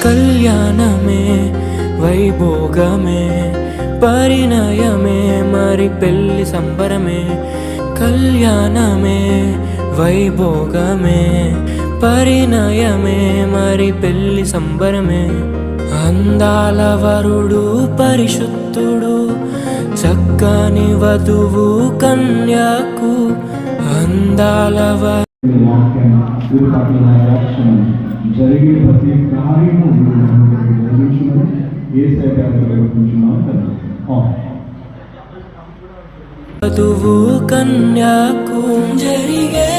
కళ్యాణమే వైభోగమే పరిణయమే మరి పెళ్లి సంబరమే. కళ్యాణమే వైభోగమే పరిణయమే మరి పెళ్లి సంబరమే. అందాల వరుడు పరిశుద్ధుడు చక్కని వధువు కన్యాకు. అందాల జరిగే ప్రతి కార్యము వధువు కన్యాకు జరిగే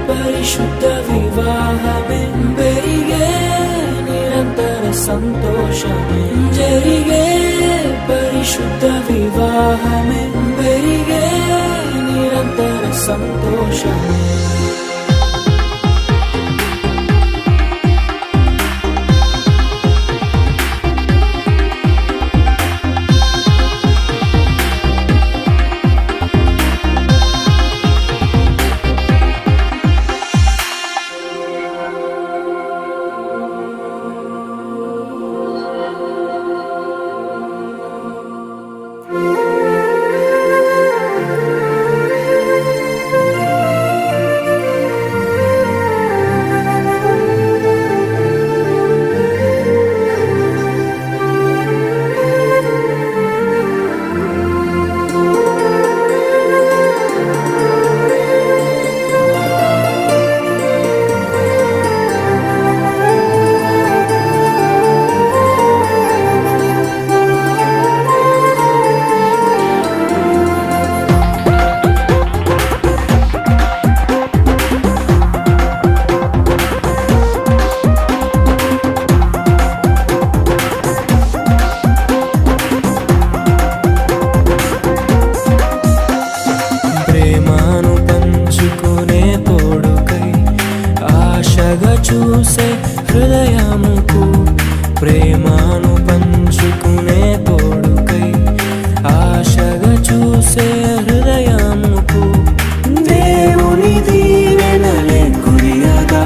పరిశుద్ధ వివాహమే పెరిగే నిరంతర సంతోషమే. జరిగే పరిశుద్ధ వివాహమే పెరిగే నిరంతర సంతోషమే. చూసే హృదయముకు ప్రేమను పంచుకునే తోడుకై ఆశగా చూసే హృదయముకు. దేవుని దీవెనలే కురియగా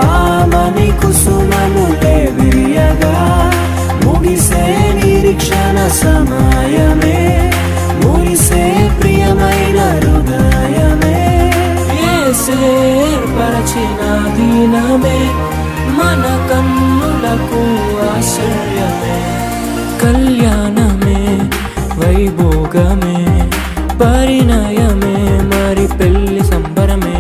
ఆమని కుసుమనులే విరియగా ముగిసే నిరీక్షణ సమయమే మురిసే ప్రియమైన హృదయమే. ఏర్పరచిన దినమే మన కన్నులకు ఆశ్చర్యమే. కళ్యాణమే వైభోగమే పరిణయమే మరి పెళ్లి సంబరమే.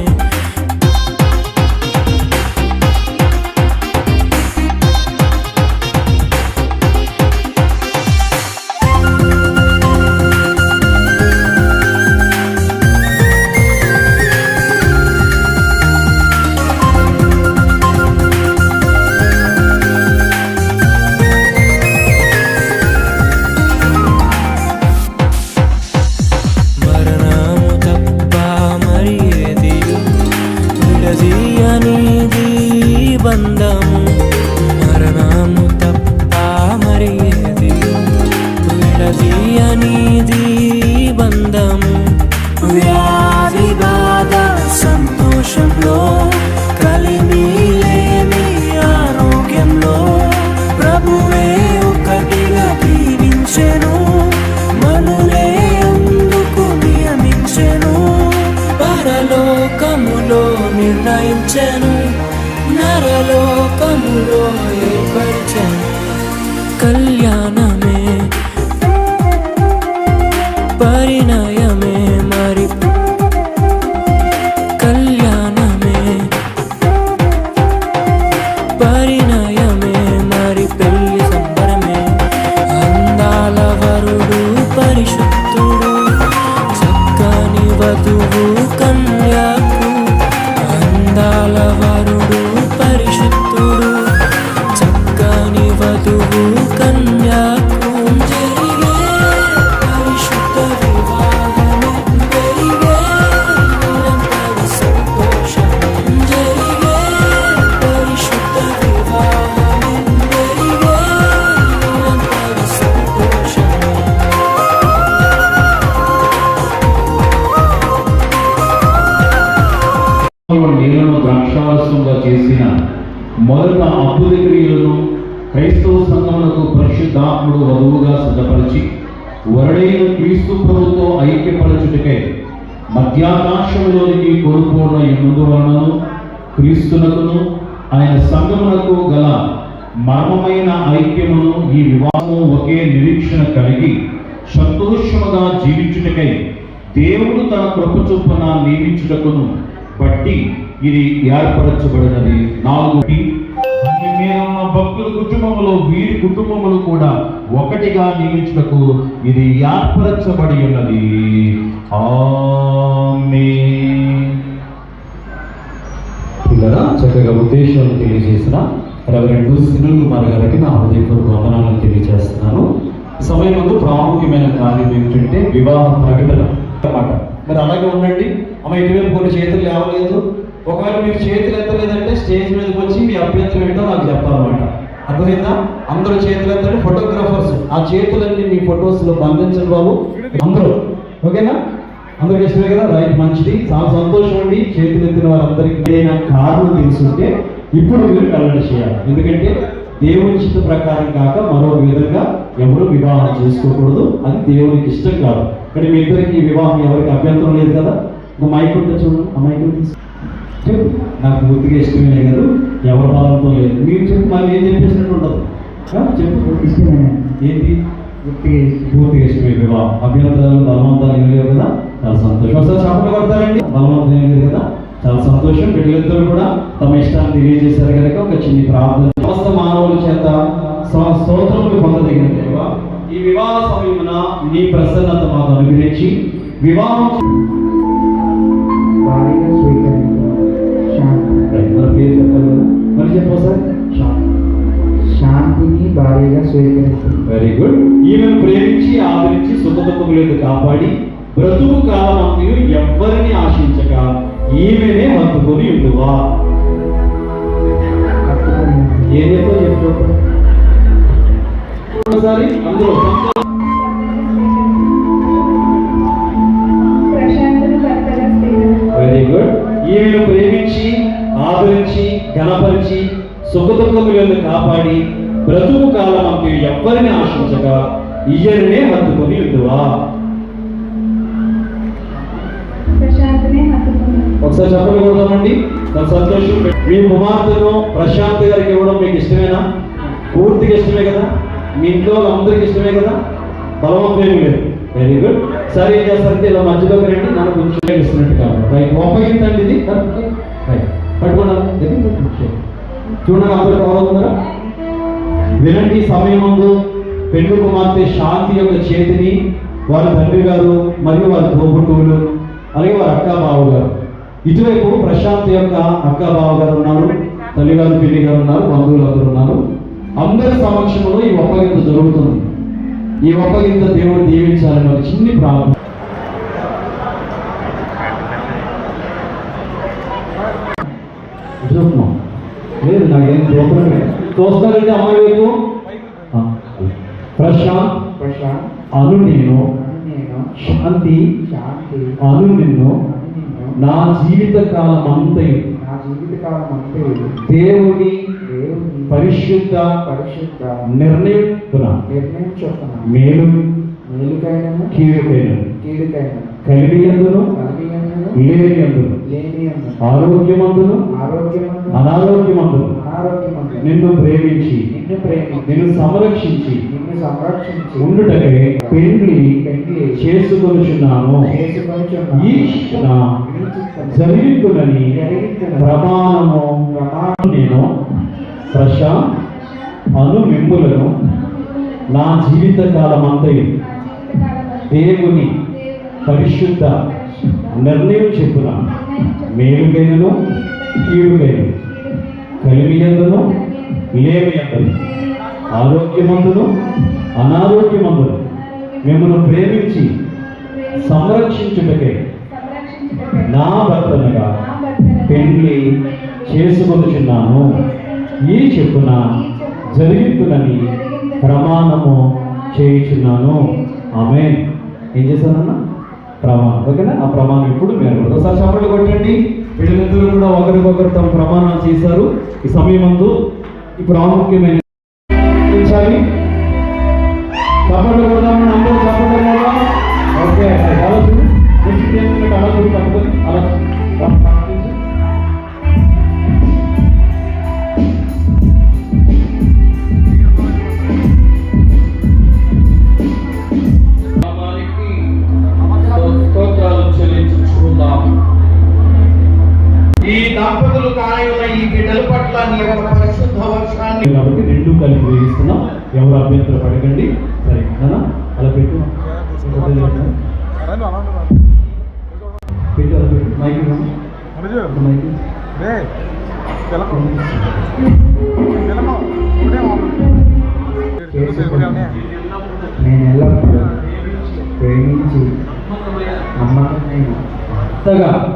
బంధము మరణము తప్ప మరి ఏది విడదీయనిది బంధము. వ్యాధి బాధ సంతోషంలో కలిమి లేని ఆరోగ్యంలో ప్రభువే ఒకటిగా దీవించెను మనులే అందుకు నియమించెను. పరలోకములో నిర్ణయించెను నరలోకములో ఏర్పరిచెను. కళ్యాణమే పరిణయమే మరి కళ్యాణమే పరిణయమే మరి పెళ్లి సంబరమే. అందాల వరుడు పరిశుద్ధుడు చక్కని వధువు కన్యాకు. అందాల వరుడు పరిశుద్ధుడు చక్కని వధువు కన్యాకు. జరిగే పరిశుద్ధ వివాహమే పెరిగే నిరంతర సంతోషమే. జరిగే పరిశుద్ధ వివాహమే పెరిగే నిరంతర సంతోషమే. నీళ్లను ద్రాక్షారసంగా చేసిన మొదట అద్భుత క్రియలను క్రైస్తవ సంఘములకు పరిశుద్ధాత్ముడు వధువుగా సిద్ధపరిచి వరుడైన క్రీస్తు ప్రభుతో ఐక్యపరచుటకై మధ్యాకాశములోనికి కొనుపోవడం ఎందువలనను క్రీస్తునకును ఆయన సంఘమునకు గల మర్మమైన ఐక్యమును ఈ వివాహము ఒకే నిరీక్షణ కలిగి సంతోషముగా జీవించుటకై దేవుడు తన కృప చొప్పున నియమించుటకును బట్టి ఇది ఏర్పరచబడినది. 4 మీద ఉన్న భక్తుల కుటుంబములో వీరి కుటుంబములు కూడా ఒకటిగా నియమించుటకు ఇది ఏర్పరచబడి ఉన్నది. ఆమేన్. పిల్లరా, చక్కగా ఉద్దేశాలను తెలియజేసిన రెవరెండ్ సునీల్ కుమార్ గారికి నా హృదయపూర్వక వందనాలను తెలియజేస్తున్నాను. సమయం ముందు ప్రాముఖ్యమైన కార్యం ఏమిటంటే వివాహ ప్రకటన అన్నమాట. మరి అలాగే ఉండండి. అమ్మ ఇటువైపు కొన్ని చేతులు లేవలేదు. ఒకవేళ మీరు చేతులు ఎత్తలేదంటే స్టేజ్ మీదకి వచ్చి మీ అభ్యంతరం ఏంటో నాకు చెప్పాలన్నమాట. అర్థమైందా? అందరూ చేతులు ఎత్తండి. ఫోటోగ్రాఫర్స్ ఆ చేతులన్నీ మీ ఫొటోస్లో బంధించండి బాబు. అందరూ ఓకేనా? అందరికి ఇష్టమే కదా? రైట్, మంచిది, చాలా సంతోషం అండి. చేతులు ఎత్తిన వారందరికీ ఏదైనా కారణం తెలుసుంటే ఇప్పుడు మీరు వెల్లడి చేయాలి. ఎందుకంటే దేవుని చిత్త ప్రకారం కాక మరో విధంగా ఎవరు వివాహం చేసుకోకూడదు. అది దేవునికి ఇష్టం కాదు. కానీ మీ ఇద్దరికి వివాహం ఎవరికి అభ్యంతరం లేదు కదా? ఒక మైక్ ఉంటే చూడండి. ఆ మైక్ చెప్పు. నాకు పూర్తిగా ఇష్టమే కాదు, ఎవరి బాధంతో లేదు. మీరు చెప్పు, మళ్ళీ ఏం చెప్పేసినట్టు ఉండదు. చెప్పు. ఇష్టమే ఏంటి? పూర్తిగా ఇష్టమే వివాహం. అభ్యంతరాలు బలవంతాలు ఏం లేవు కదా? చాలా సంతోషం. ఒకసారి చెప్పలు పడతారండి. బలవంతం ఏం లేదు కదా? చాలా సంతోషం. బిడ్డలిద్దరూ కూడా తమ ఇష్టాన్ని తెలియజేశారు కనుక ఒక చిన్న ప్రార్థన. సమస్త మానవుల చేత స్తోత్రములు పొందదగిన దేవా, ఈ వివాహ సమయమున నీ ప్రసన్నత మాకు అనుగ్రహించి వివాహం మన పేరు చెప్పాలి కదా? మరి చెప్పసారి. శాంతిని భారీగా స్వీకరిస్తుంది. Very good. ఈమెను ప్రేమించి ఆదరించి సుఖదుఖములకు కాపాడి బ్రతుకు కాలమంతయు ఎవ్వరిని ఆశించక ఈమెనే హత్తుకొని ఉండువా. ఏదేదో చెప్పు ఒకసారి. అందులో వెరీ గుడ్. ఈమెను ప్రేమించి ఆదరించి ఘనపరిచి సుఖదుఖములను కాపాడి బ్రతుకు కాలమంతయు ఎవ్వరిని ఆశించక ఈయననే హత్తుకొని ఉండువా. ఒకసారి చెప్పలు కొడదామండి. నాకు సంతోషం. మీ కుమార్తెను ప్రశాంత్ గారికి ఇవ్వడం మీకు ఇష్టమేనా? పూర్తిగా ఇష్టమే కదా? మీ ఇంట్లో అందరికి ఇష్టమే కదా? బలవంతం లేదు. Very good. సరే, ఏం చేస్తారంటే ఇలా మధ్యలోకి రండి. నన్ను కొంచెం ఇస్తున్నట్టు కాదు. రైట్, ఒప్పగించండి. ఇది రైట్, పట్టుకున్నాను. చూడండి, అందరూ కవర్ అవుతున్నారా? వినండి. సమయం ముందు పెళ్లి కుమార్తె శాంతి యొక్క చేతిని వారి తండ్రి గారు మరియు వారి తోబుట్టువులు అలాగే వారి అక్క బావ గారు, ఇటువైపు ప్రశాంత్ యొక్క అక్క బావ గారు ఉన్నారు, తల్లిగారు పిల్లి గారు ఉన్నారు, బంధువులు అందరూ ఉన్నారు. అందరి సమక్షంలో ఈ ఒప్పగింత జరుగుతుంది. ఈ ఒప్పగింత దేవుడు దీవించాలని ఒక చిన్ని ప్రార్థన. లేదు, నాకేం చూడలేదు. చూస్తారంటే అమ్మాయి వైపు. ప్రశాంత్ అను నేను, శాంతి అను నిన్ను నా జీవిత కాలం అంతయు దేవుని పరిశుద్ధ నిర్ణయం మేలు కీడుకైనను కలిగియందును లేనియందును ఆరోగ్యమందును అనారోగ్యమందును నిన్ను ప్రేమించి నిన్ను సంరక్షించి ఉండుటకై పెండ్లి చేసుకొనుచున్నాను. ఈ జరిగిందని ప్రమాణము నేను ప్రశాంత్ అను మిమ్ములను నా జీవిత కాలం అంతయు దేవుని పరిశుద్ధ నిర్ణయం చెప్పున మేలుకైనను కీడుకైనను కలిమియందును లేమియందును ఆరోగ్యమందును అనారోగ్యమందును మిమ్మల్ని ప్రేమించి సంరక్షించుటకై నా భర్తనగా పెళ్లి చేసుకొనుచున్నాను. ఈ చెప్పున జరిగితునని ప్రమాణము చేయుచున్నాను. ఆమేన్. ఏం చేశానన్నా? ప్రమాణం. ఓకేనా? ఆ ప్రమాణం ఇప్పుడు మీరు ఒకసారి చప్పట్లు కొట్టండి. వీళ్ళిద్దరూ కూడా ఒకరికొకరు తమ ప్రమాణాలు చేశారు. ఈ సమయమందు ఈ ప్రాముఖ్యమైన కాబట్టి రెండు కలిపి వేయిస్తున్నాం. ఎవరు అభ్యంతరం పడకండి. సరే నాన్న అలా పెట్టు పెట్టు అలా పెట్టు మైక్ మైక్ నేను ఎల్లప్పుడూ ప్రేమించి నమ్మకమైన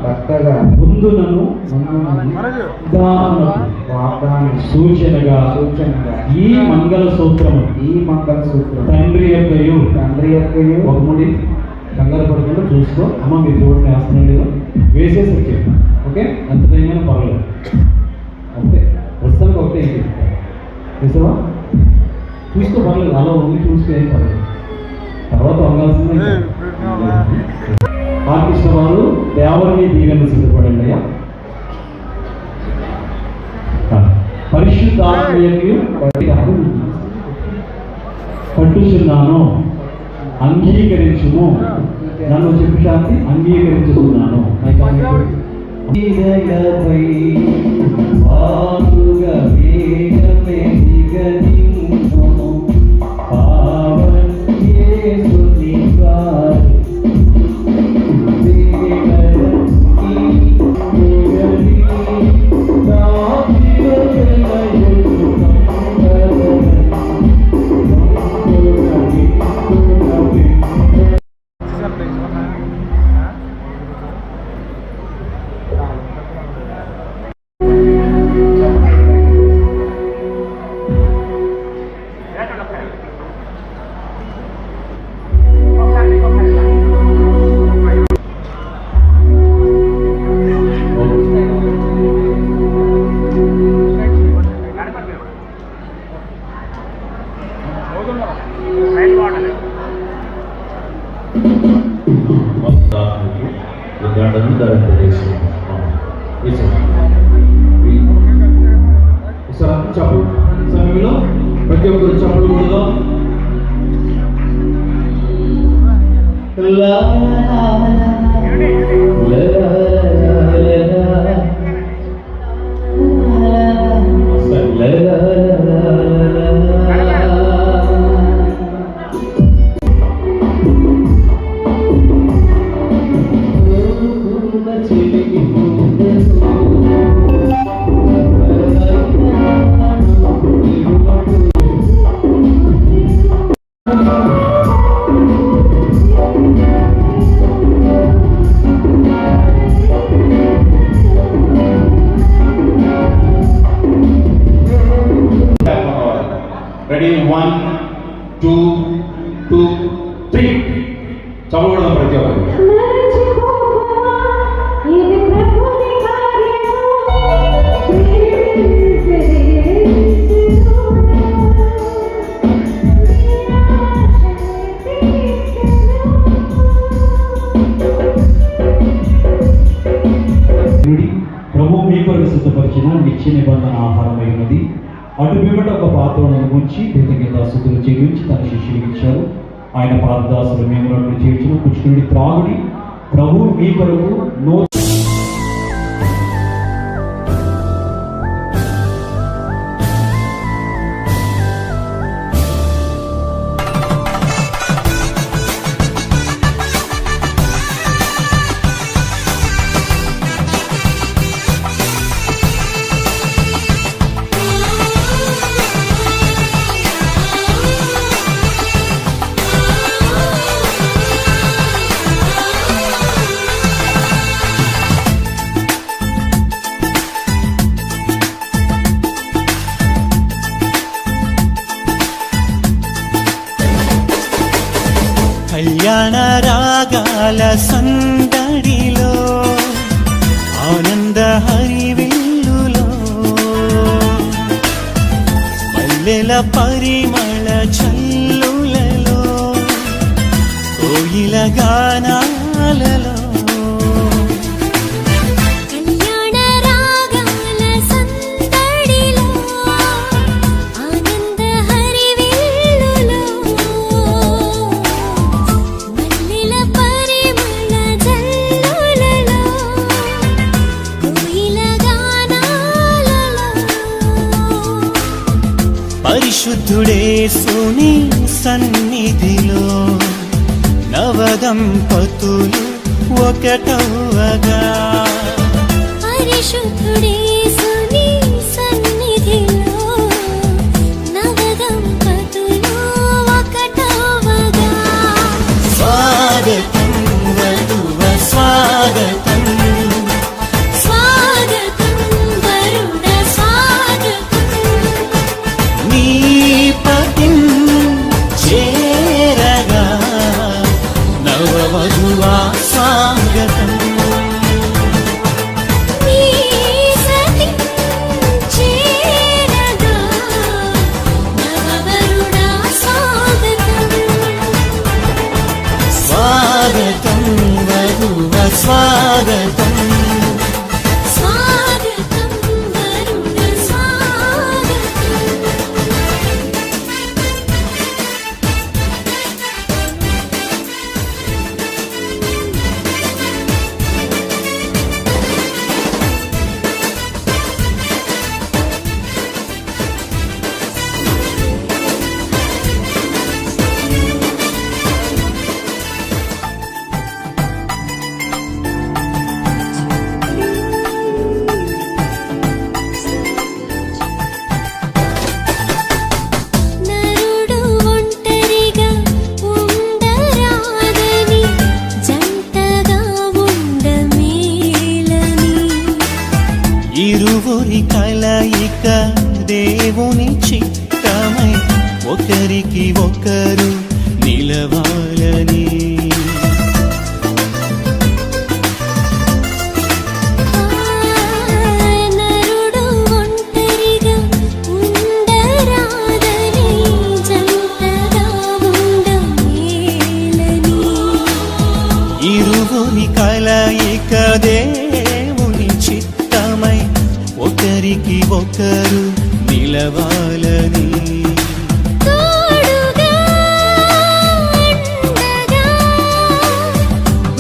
భర్తగా ముందునను సూచనగా ఈ మంగళ సూత్రము తండ్రి యొక్కయు ఒక ముడి కంగారు పడకుండా చూసుకో. అమ్మ మీరు చూడండి వేస్తున్నాం లేదా వేసేసి వచ్చేది. ఓకే ఎంత టైం పర్వాలేదు. అంతే ప్రస్తుతానికి ఒకటే వేసావా చూసుకో పర్లేదు. అలా ఉంది చూసుకో ఏం పర్లేదు. తర్వాత వంగాల్సిందే. ఆర్టిస్ట్ వారు దేవరిని దీవెన సిద్ధపడండి అయ్యా. పరిశుద్ధాత్మయు పట్టుచున్నాను అంగీకరించుము. నన్ను చెప్పు శాంతి అంగీకరించుతున్నాను. చప్పుడు సమయంలో ప్రతి ఒక్కరు చప్పుడు కూడా రెడీ 1 2 2 3 చదవడం ప్రతి ఒక్కరు. ప్రభు మీ కొరకు సిద్ధపరిచిన నిత్య నిబంధన ఆహారమై ఉన్నది. అటు పిమ్మట ఒక పాత్రను ఉంచి కృతజ్ఞతాస్తుతులు చెల్లించి తన శిష్యులకు ఇచ్చారు. ఆయన పాదదాసులు మేము నట్లు చేర్చిన పుష్కుడి త్రాగుడి ప్రభు మీ కొరకు కళ్యాణ రాగాల సందడిలో ఆనంద హరివిల్లులో మల్లెల పరిమళ చల్లులలో కోయిల గానాలలో పరిశుద్ధుడేసుని సన్నిధిలో నవదంపతులు ఒకటవ్వగా పరిశుద్ధుడేసుని సన్నిధిలో నవదంపతులు ఒకటవ్వగా స్వాగతం వధువ స్వాగతం స్వాగతం వరుణ స్వాగతం నీ పతిం చేరగా నవవధువా స్వాగతం నీ సతి చేరగా నవవరుణ స్వాగతం స్వాగతం వధువ స్వాగతం స్వాగతం వరుణ స్వాగతం నరుడు ఒంటరిగా ఉండరాదని జంటగా ఉండమేలని ఇరువురి కలయిక దేవుని చిత్తమై ఒకరికి ఒకరు నిలవాలని నరుడు ఒంటరిగా ఉండరాదని జంటగా ఉండమేలని ఇరువురి కలయిక దేవుని చిత్తమై ఒకరికి ఒకరు నిలవాలని తోడుగా ఉండగా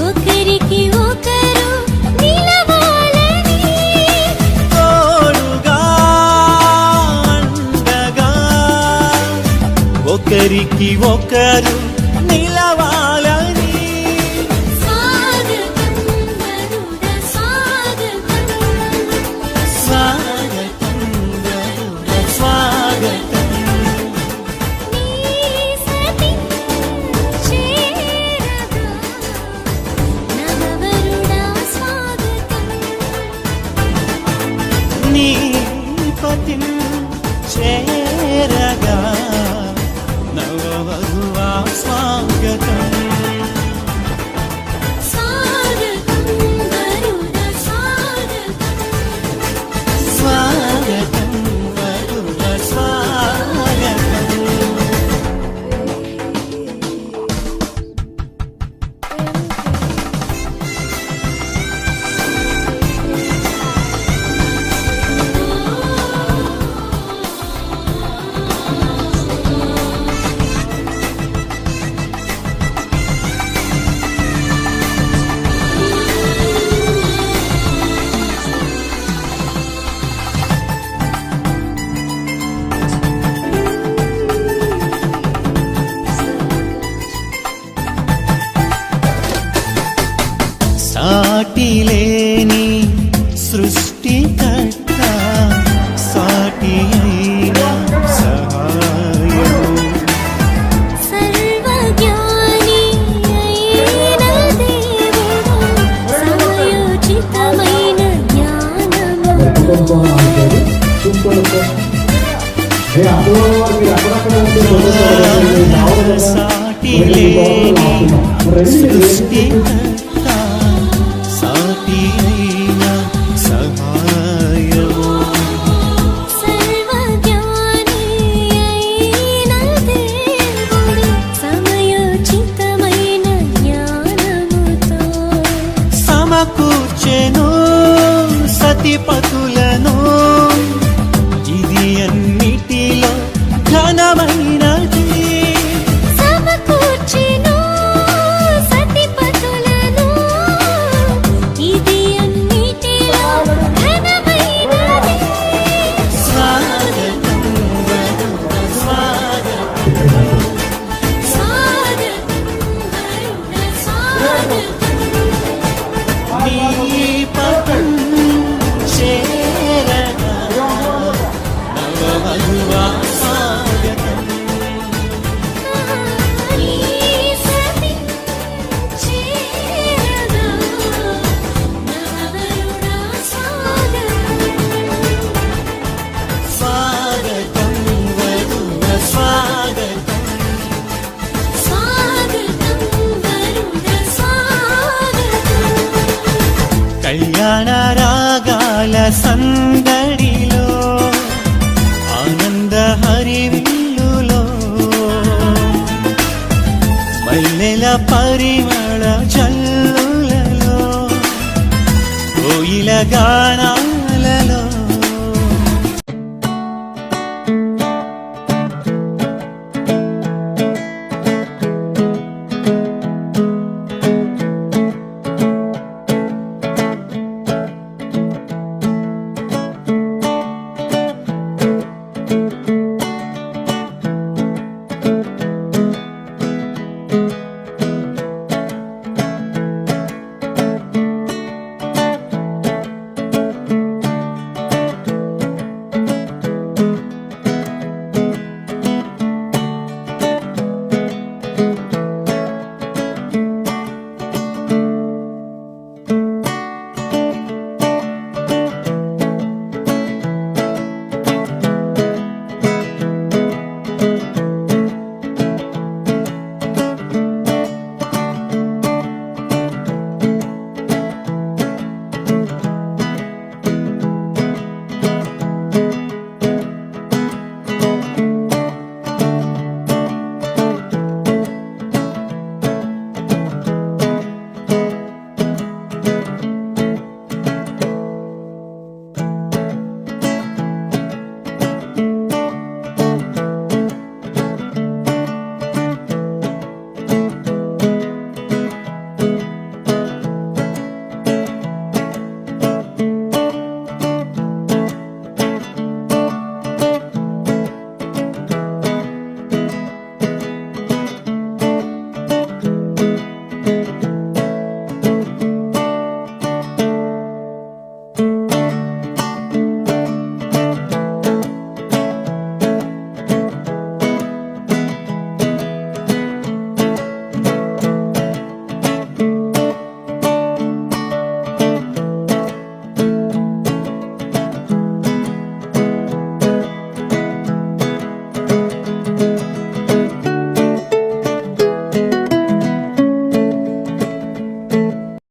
ఒకరికి ఒకరు నిలవాలని తోడుగా ఉండగా ఒకరికి ఒకరు నిలవాలని స్వాగతం వరుణ స్వాగతం స్వాగతం వరుణ స్వాగతం నీ సతి చేరగా నవవరుణ స్వాగతం నీ పతిం చేరగా నవవధువా స్వాగతం స్వాగతం వరుణ స్వాగతం స్వాగతం వరుణ స్వాగతం సాటిలేని సృష్టికర్త సాటి అయిన సహాయం సర్వజ్ఞాని అయిన దేవుడు సమయోచితమైన జ్ఞానము సాటిలేని సృష్టికర్త సాటి అయిన సహాయము సర్వజ్ఞాని అయిన దేవుడు సమయోచితమైన జ్ఞానముతో సమకూర్చెను సతిపతులను ఇది అన్నిటిలో ఘనమైనది సమకూర్చెను సతిపతులను కళ్యాణ రాగాల సందడిలో ఆనంద హరివిల్లులో మల్లెల పరిమళ జల్లులలో కోయిల గానాలలో